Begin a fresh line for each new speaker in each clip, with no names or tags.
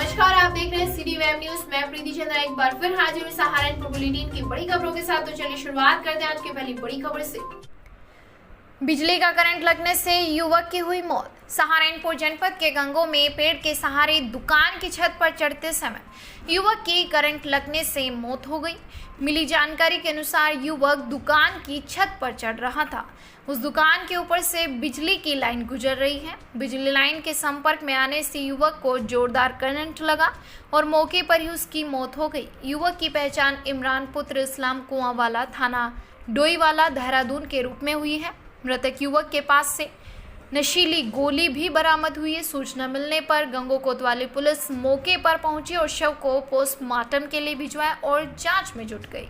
नमस्कार, आप देख रहे हैं सिटी वेब न्यूज। मैं प्रीति चंद्रा एक बार फिर हाजिर हूँ सहारनपुर बुलेटिन की बड़ी खबरों के साथ। तो चलिए शुरुआत करते हैं आज की पहली बड़ी खबर से। बिजली का करंट लगने से युवक की हुई मौत। सहारनपुर जनपद के गंगों में पेड़ के सहारे दुकान की छत पर चढ़ते समय युवक की करंट लगने से मौत हो गई। मिली जानकारी के अनुसार युवक दुकान की छत पर चढ़ रहा था। उस दुकान के ऊपर से बिजली की लाइन गुजर रही है। बिजली लाइन के संपर्क में आने से युवक को जोरदार करंट लगा और मौके पर ही उसकी मौत हो गई। युवक की पहचान इमरान पुत्र इस्लाम कुआंवाला, थाना डोईवाला, देहरादून के रूप में हुई है। मृतक युवक के पास से नशीली गोली भी बरामद हुई है। सूचना मिलने पर गंगो कोतवाली पुलिस मौके पर पहुंची और शव को पोस्टमार्टम के लिए भिजवाया और जांच में जुट गई।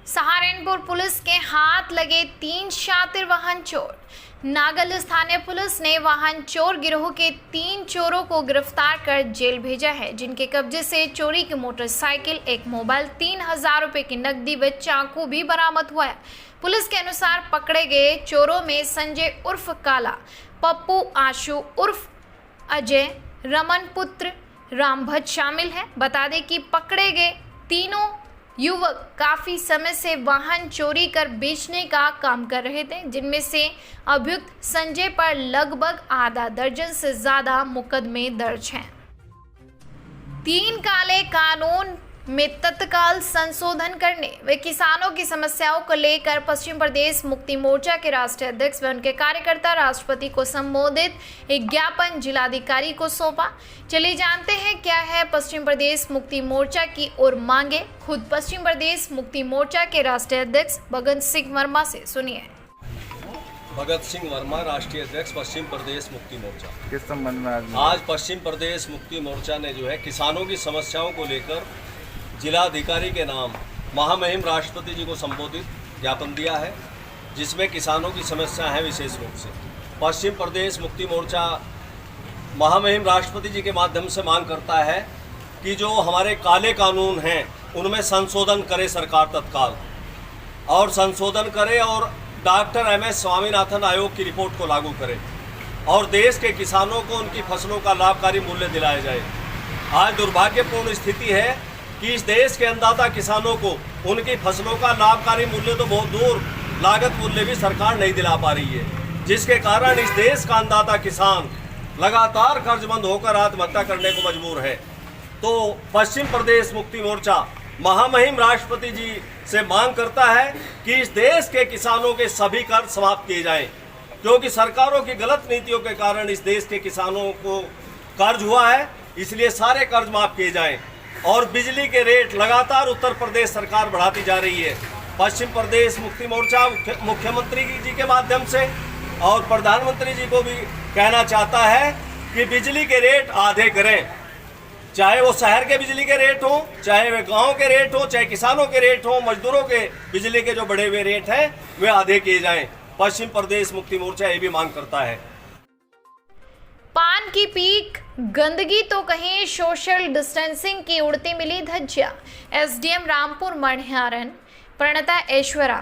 सहारनपुर पुलिस के हाथ लगे 3 शातिर वाहन चोर। नागल स्थानीय पुलिस ने वाहन चोर गिरोह के 3 चोरों को गिरफ्तार कर जेल भेजा है, जिनके कब्जे से चोरी की मोटरसाइकिल, एक मोबाइल, 3000 रुपए की नकदी व चाकू भी बरामद हुआ है। पुलिस के अनुसार पकड़े गए चोरों में संजय उर्फ काला, पप्पू, आशु उर्फ अजय, रमन पुत्र रामभट्ट शामिल है। बता दें कि पकड़े गए तीनों युवक काफी समय से वाहन चोरी कर बेचने का काम कर रहे थे, जिनमें से अभियुक्त संजय पर लगभग आधा दर्जन से ज्यादा मुकदमे दर्ज हैं। 3 काले कानून में तत्काल संशोधन करने व किसानों की समस्याओं को लेकर पश्चिम प्रदेश मुक्ति मोर्चा के राष्ट्रीय अध्यक्ष व उनके कार्यकर्ता राष्ट्रपति को संबोधित एक ज्ञापन जिलाधिकारी को सौंपा। चलिए जानते हैं क्या है पश्चिम प्रदेश मुक्ति मोर्चा की और मांगे। खुद पश्चिम प्रदेश मुक्ति मोर्चा के राष्ट्रीय अध्यक्ष भगत सिंह वर्मा से सुनिए।
भगत सिंह वर्मा, राष्ट्रीय अध्यक्ष पश्चिम प्रदेश मुक्ति मोर्चा।
किस संबंध में
आज पश्चिम प्रदेश मुक्ति मोर्चा ने जो है किसानों की समस्याओं को लेकर जिलाधिकारी के नाम महामहिम राष्ट्रपति जी को संबोधित ज्ञापन दिया है, जिसमें किसानों की समस्या है। विशेष रूप से पश्चिम प्रदेश मुक्ति मोर्चा महामहिम राष्ट्रपति जी के माध्यम से मांग करता है कि जो हमारे काले कानून हैं उनमें संशोधन करे सरकार तत्काल, और संशोधन करे और डॉक्टर MS स्वामीनाथन आयोग की रिपोर्ट को लागू करे और देश के किसानों को उनकी फसलों का लाभकारी मूल्य दिलाया जाए। आज दुर्भाग्यपूर्ण स्थिति है कि इस देश के अन्नदाता किसानों को उनकी फसलों का लाभकारी मूल्य तो बहुत दूर, लागत मूल्य भी सरकार नहीं दिला पा रही है, जिसके कारण इस देश का अन्नदाता किसान लगातार कर्जबंद होकर आत्महत्या करने को मजबूर है। तो पश्चिम प्रदेश मुक्ति मोर्चा महामहिम राष्ट्रपति जी से मांग करता है कि इस देश के किसानों के सभी कर्ज समाप्त किए जाएं, क्योंकि सरकारों की गलत नीतियों के कारण इस देश के किसानों को कर्ज हुआ है, इसलिए सारे कर्ज माफ किए जाएं। और बिजली के रेट लगातार उत्तर प्रदेश सरकार बढ़ाती जा रही है। पश्चिम प्रदेश मुक्ति मोर्चा मुख्यमंत्री जी के माध्यम से और प्रधानमंत्री जी को भी कहना चाहता है कि बिजली के रेट आधे करें, चाहे वो शहर के बिजली के रेट हो, चाहे वे गांव के रेट हो, चाहे किसानों के रेट हो, मजदूरों के बिजली के जो बढ़े हुए रेट हैं वे आधे किए जाएं। पश्चिम प्रदेश मुक्ति मोर्चा ये भी मांग करता है।
पान की पीक, गंदगी तो कहीं सोशल डिस्टेंसिंग की उड़ती मिली धज्जियां। SDM रामपुर मणिहारन प्रणता ऐश्वरा,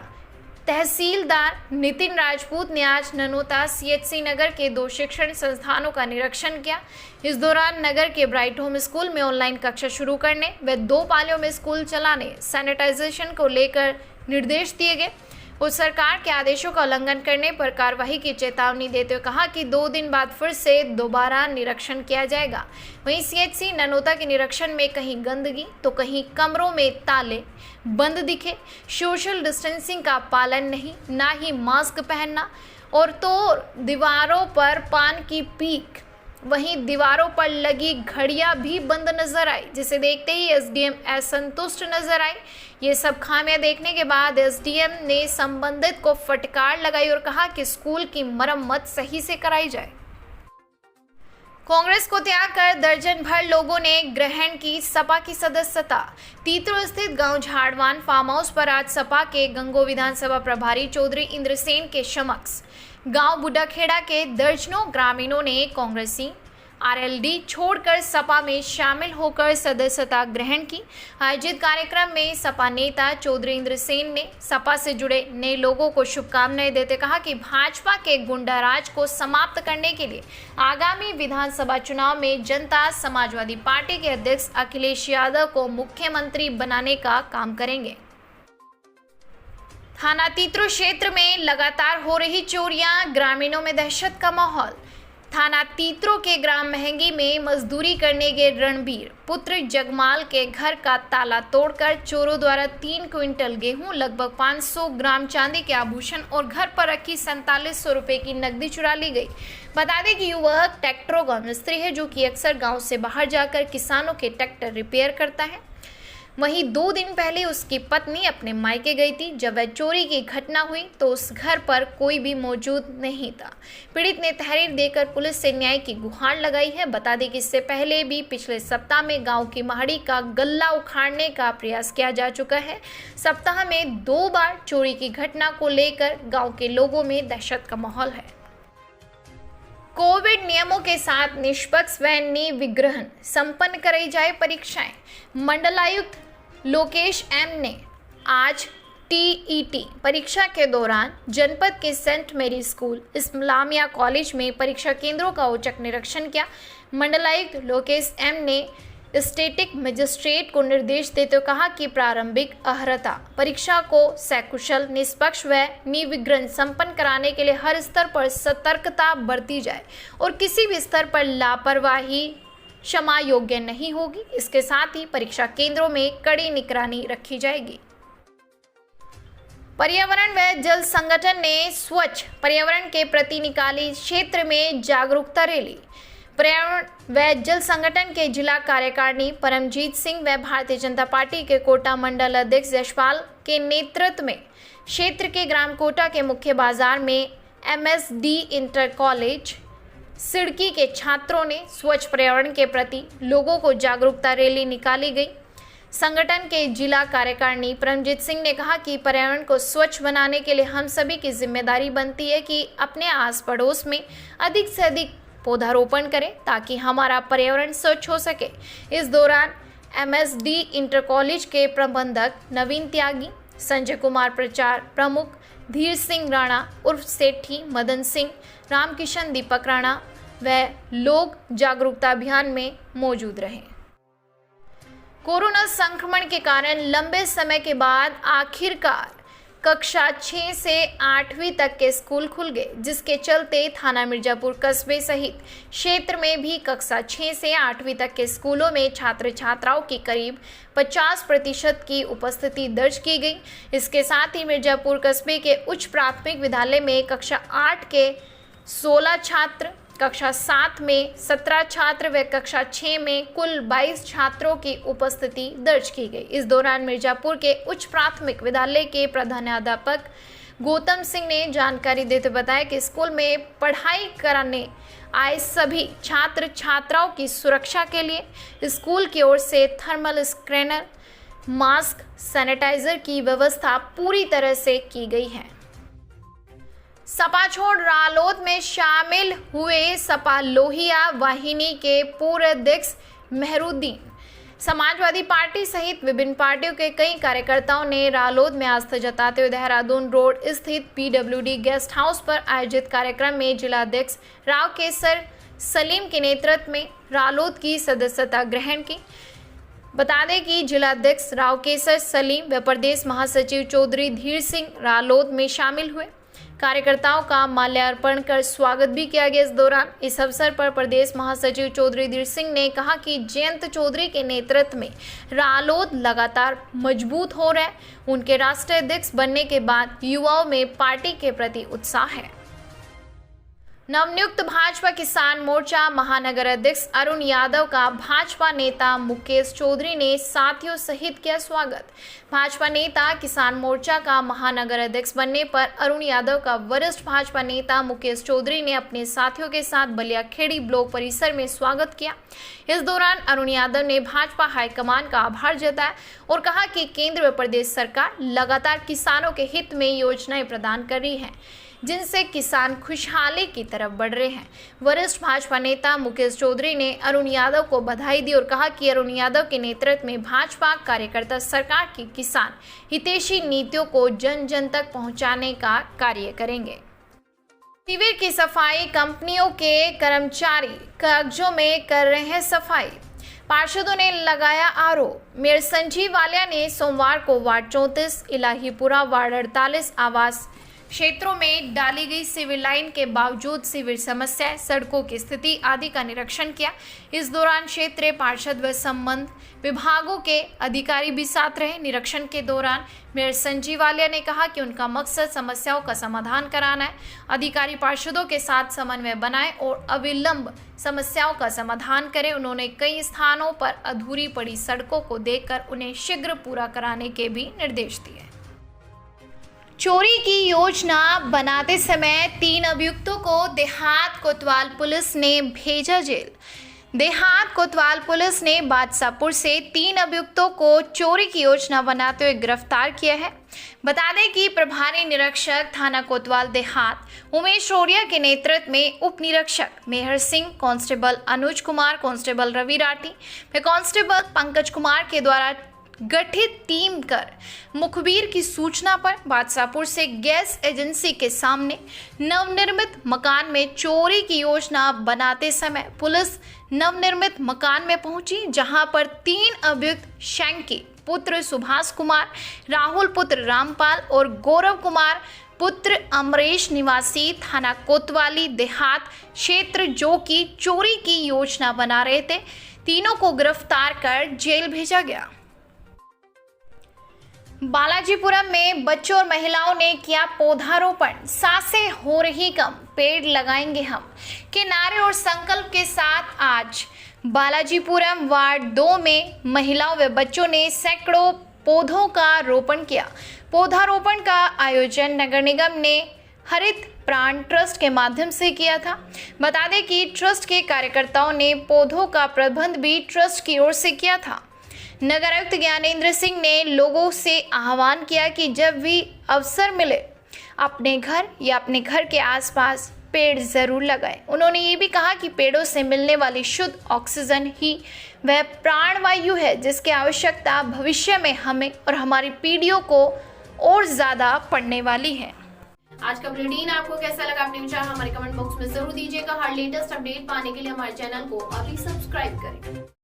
तहसीलदार नितिन राजपूत ने आज ननोता CHC नगर के 2 शिक्षण संस्थानों का निरीक्षण किया। इस दौरान नगर के ब्राइट होम स्कूल में ऑनलाइन कक्षा शुरू करने व 2 पालियों में स्कूल चलाने, सैनिटाइजेशन को लेकर निर्देश दिए गए। उस सरकार के आदेशों का उल्लंघन करने पर कार्रवाई की चेतावनी देते हुए कहा कि 2 दिन बाद फिर से दोबारा निरीक्षण किया जाएगा। वहीं CHC ननोता के निरीक्षण में कहीं गंदगी तो कहीं कमरों में ताले बंद दिखे। सोशल डिस्टेंसिंग का पालन नहीं, ना ही मास्क पहनना, और तो दीवारों पर पान की पीक, वहीं दीवारों पर लगी घड़ियां भी बंद नजर आई, जिसे देखते ही SDM असंतुष्ट नजर आई। ये सब खामियां देखने के बाद SDM ने संबंधित को फटकार लगाई और कहा कि स्कूल की मरम्मत सही से कराई जाए। कांग्रेस को त्याग कर दर्जन भर लोगों ने ग्रहण की सपा की सदस्यता। तीतुर स्थित गांव झाड़वान फार्म हाउस पर आज सपा के गंगो विधानसभा प्रभारी चौधरी इंद्रसेन के समक्ष गांव बुड्ढाखेड़ा के दर्जनों ग्रामीणों ने कांग्रेसी आरएलडी छोड़कर सपा में शामिल होकर सदस्यता ग्रहण की। आयोजित कार्यक्रम में सपा नेता चौधरी इंद्र सेन ने सपा से जुड़े नए लोगों को शुभकामनाएं देते कहा कि भाजपा के गुंडाराज को समाप्त करने के लिए आगामी विधानसभा चुनाव में जनता समाजवादी पार्टी के अध्यक्ष अखिलेश यादव को मुख्यमंत्री बनाने का काम करेंगे। थाना तीत्रो क्षेत्र में लगातार हो रही चोरियां, ग्रामीणों में दहशत का माहौल। थाना तीत्रो के ग्राम महंगी में मजदूरी करने गए रणबीर पुत्र जगमाल के घर का ताला तोड़कर चोरों द्वारा 3 क्विंटल गेहूं, लगभग 500 ग्राम चांदी के आभूषण और घर पर रखी 4700 रुपए की नकदी चुरा ली गई। बता दें कि युवक ट्रैक्टरों का मिस्त्री है जो कि अक्सर गांव से बाहर जाकर किसानों के ट्रैक्टर रिपेयर करता है। वहीं 2 दिन पहले उसकी पत्नी अपने मायके गई थी। जब वह चोरी की घटना हुई तो उस घर पर कोई भी मौजूद नहीं था। पीड़ित ने तहरीर देकर पुलिस से न्याय की गुहार लगाई है। बता दें कि इससे पहले भी पिछले सप्ताह में गांव की महाड़ी का गल्ला उखाड़ने का प्रयास किया जा चुका है। सप्ताह में 2 बार चोरी की घटना को लेकर गांव के लोगों में दहशत का माहौल है। कोविड नियमों के साथ निष्पक्ष व निर्विघ्न संपन्न कराई जाए परीक्षाएं। मंडलायुक्त लोकेश एम ने आज टीईटी परीक्षा के दौरान जनपद के सेंट मेरी स्कूल इस्लामिया कॉलेज में परीक्षा केंद्रों का औचक निरीक्षण किया। मंडलायुक्त लोकेश एम ने स्टेटिक मजिस्ट्रेट को निर्देश देते हुए कहा कि प्रारंभिक अर्हता परीक्षा को सकुशल, निष्पक्ष व निर्विघ्न संपन्न कराने के लिए हर स्तर पर सतर्कता बरती जाए और किसी भी स्तर पर लापरवाही क्षमा योग्य नहीं होगी। इसके साथ ही परीक्षा केंद्रों में कड़ी निगरानी रखी जाएगी। पर्यावरण व जल संगठन ने स्वच्छ पर्यावरण के प्रति निकाली क्षेत्र में जागरूकता रैली। पर्यावरण व जल संगठन के जिला कार्यकारिणी परमजीत सिंह व भारतीय जनता पार्टी के कोटा मंडल अध्यक्ष यशपाल के नेतृत्व में क्षेत्र के ग्राम कोटा के मुख्य बाजार में MSD इंटर कॉलेज सिड़की के छात्रों ने स्वच्छ पर्यावरण के प्रति लोगों को जागरूकता रैली निकाली गई। संगठन के जिला कार्यकारिणी परमजीत सिंह ने कहा कि पर्यावरण को स्वच्छ बनाने के लिए हम सभी की जिम्मेदारी बनती है कि अपने आस पड़ोस में अधिक से अधिक पौधारोपण करें ताकि हमारा पर्यावरण स्वच्छ हो सके। इस दौरान MSD इंटर कॉलेज के प्रबंधक नवीन त्यागी, संजय कुमार प्रचार प्रमुख, धीर सिंह राणा उर्फ सेठी, मदन सिंह, रामकिशन, दीपक राणा व लोग जागरूकता अभियान में मौजूद रहे। कोरोना संक्रमण के कारण लंबे समय के बाद आखिरकार कक्षा 6 से 8वीं तक के स्कूल खुल गए, जिसके चलते थाना मिर्जापुर कस्बे सहित क्षेत्र में भी कक्षा 6 से 8वीं तक के स्कूलों में छात्र छात्राओं की करीब 50% की उपस्थिति दर्ज की गई। इसके साथ ही मिर्जापुर कस्बे के उच्च प्राथमिक विद्यालय में कक्षा 8 के 16 छात्र, कक्षा 7 में 17 छात्र व कक्षा 6 में कुल 22 छात्रों की उपस्थिति दर्ज की गई। इस दौरान मिर्जापुर के उच्च प्राथमिक विद्यालय के प्रधानाध्यापक गौतम सिंह ने जानकारी देते बताया कि स्कूल में पढ़ाई कराने आए सभी छात्र छात्राओं की सुरक्षा के लिए स्कूल की ओर से थर्मल स्कैनर, मास्क, सैनिटाइजर की व्यवस्था पूरी तरह से की गई है। सपा छोड़ रालोद में शामिल हुए सपा लोहिया वाहिनी के पूर्व अध्यक्ष मेहरुद्दीन। समाजवादी पार्टी सहित विभिन्न पार्टियों के कई कार्यकर्ताओं ने रालोद में आस्था जताते हुए देहरादून रोड स्थित PWD गेस्ट हाउस पर आयोजित कार्यक्रम में जिलाध्यक्ष राव केसर सलीम के नेतृत्व में रालोद की सदस्यता ग्रहण की। बता दें कि जिलाध्यक्ष राव केसर सलीम व प्रदेश महासचिव चौधरी धीर सिंह रालोद में शामिल हुए। कार्यकर्ताओं का माल्यार्पण कर स्वागत भी किया गया। इस दौरान इस अवसर पर प्रदेश महासचिव चौधरी धीर सिंह ने कहा कि जयंत चौधरी के नेतृत्व में रालोद लगातार मजबूत हो रहा है। उनके राष्ट्रीय अध्यक्ष बनने के बाद युवाओं में पार्टी के प्रति उत्साह है। नवनियुक्त भाजपा किसान मोर्चा महानगर अध्यक्ष अरुण यादव का भाजपा नेता मुकेश चौधरी ने साथियों सहित किया स्वागत। भाजपा नेता किसान मोर्चा का महानगर अध्यक्ष बनने पर अरुण यादव का वरिष्ठ भाजपा नेता मुकेश चौधरी ने अपने साथियों के साथ बलियाखेड़ी ब्लॉक परिसर में स्वागत किया। इस दौरान अरुण यादव ने भाजपा हाईकमान का आभार जताया और कहा कि केंद्र व प्रदेश सरकार लगातार किसानों के हित में योजनाएं प्रदान कर रही है। जिनसे किसान खुशहाली की तरफ बढ़ रहे हैं। वरिष्ठ भाजपा नेता मुकेश चौधरी ने अरुण यादव को बधाई दी और कहा कि अरुण यादव के नेतृत्व में भाजपा कार्यकर्ता सरकार की किसान हितैषी नीतियों को जन जन तक पहुंचाने का कार्य करेंगे। शिविर की सफाई, कंपनियों के कर्मचारी कागजों में कर रहे हैं सफाई, पार्षदों ने लगाया आरोप। मेयर संजीव वालिया ने सोमवार को वार्ड 34 इलाहीपुरा वार्ड 48 आवास क्षेत्रों में डाली गई सिविल लाइन के बावजूद सिविल समस्याएं, सड़कों की स्थिति आदि का निरीक्षण किया। इस दौरान क्षेत्रीय पार्षद व संबंध विभागों के अधिकारी भी साथ रहे। निरीक्षण के दौरान मेयर संजीव वालिया ने कहा कि उनका मकसद समस्याओं का समाधान कराना है। अधिकारी पार्षदों के साथ समन्वय बनाएं और अविलंब समस्याओं का समाधान करें। उन्होंने कई स्थानों पर अधूरी पड़ी सड़कों को देखकर उन्हें शीघ्र पूरा कराने के भी निर्देश दिए। चोरी की योजना बनाते समय 3 अभियुक्तों को देहात कोतवाल पुलिस ने भेजा जेल। देहात कोतवाल पुलिस ने बादशाहपुर से 3 अभियुक्तों को चोरी की योजना बनाते हुए गिरफ्तार किया है। बता दें कि प्रभारी निरीक्षक थाना कोतवाल देहात उमेश रोड़िया के नेतृत्व में उप निरीक्षक मेहर सिंह, कांस्टेबल अनुज कुमार, कांस्टेबल रवि राठी व कांस्टेबल पंकज कुमार के द्वारा गठित टीम कर मुखबिर की सूचना पर बादशाहपुर से गैस एजेंसी के सामने नवनिर्मित मकान में चोरी की योजना बनाते समय पुलिस नवनिर्मित मकान में पहुंची, जहां पर 3 अभियुक्त शंकी पुत्र सुभाष कुमार, राहुल पुत्र रामपाल और गौरव कुमार पुत्र अमरेश निवासी थाना कोतवाली देहात क्षेत्र जो कि चोरी की योजना बना रहे थे, तीनों को गिरफ्तार कर जेल भेजा गया। बालाजीपुरम में बच्चों और महिलाओं ने किया पौधारोपण। सांसें हो रही कम, पेड़ लगाएंगे हम के नारे और संकल्प के साथ आज बालाजीपुरम वार्ड 2 में महिलाओं व बच्चों ने सैकड़ों पौधों का रोपण किया। पौधारोपण का आयोजन नगर निगम ने हरित प्राण ट्रस्ट के माध्यम से किया था। बता दें कि ट्रस्ट के कार्यकर्ताओं ने पौधों का प्रबंध भी ट्रस्ट की ओर से किया था। नगर आयुक्त ज्ञानेंद्र सिंह ने लोगों से आह्वान किया कि जब भी अवसर मिले अपने घर या अपने घर के आसपास पेड़ जरूर लगाएं। उन्होंने ये भी कहा कि पेड़ों से मिलने वाली शुद्ध ऑक्सीजन ही वह प्राणवायु है जिसकी आवश्यकता भविष्य में हमें और हमारी पीढ़ियों को और ज़्यादा पड़ने वाली है। आज का बुलेटिन आपको कैसा लगा, अपने विचार हमारे कमेंट बॉक्स में जरूर दीजिएगा। हर लेटेस्ट अपडेट पाने के लिए हमारे चैनल को अभी सब्सक्राइब करें।